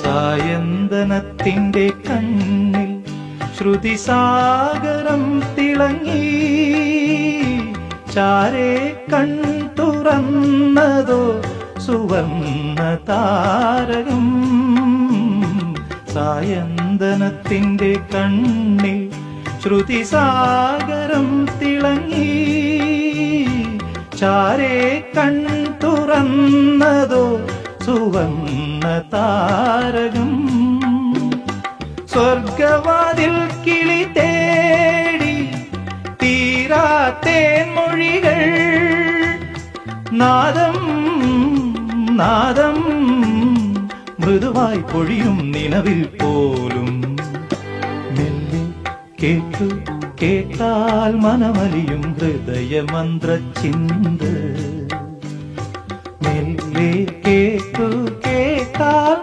സായന്തനത്തിന്റെ കണ്ണിൽ ശ്രുതിസാഗരം തിളങ്ങി. ചാരേ കൺ തുറന്നതോ സുവർണ്ണ താരകം. സായന്തനത്തിന്റെ കണ്ണിൽ ശ്രുതിസാഗരം തിളങ്ങി. ചാരേ കൺ തുറന്നതോ സുവർണ്ണ താരകം. സ്വർഗവാതിൽ കിളി തേടി തീരാത്തേൻ മൊഴികൾ. നാദം നാദം മൃദുവായി പൊഴിയും നിലവിൽ പോലും. മെല്ലെ കേട്ടു കേട്ടാൽ മനമലിയും ഹൃദയമന്ത്രചിന്ത. മെല്ലെ കേട്ടു കേട്ടാൽ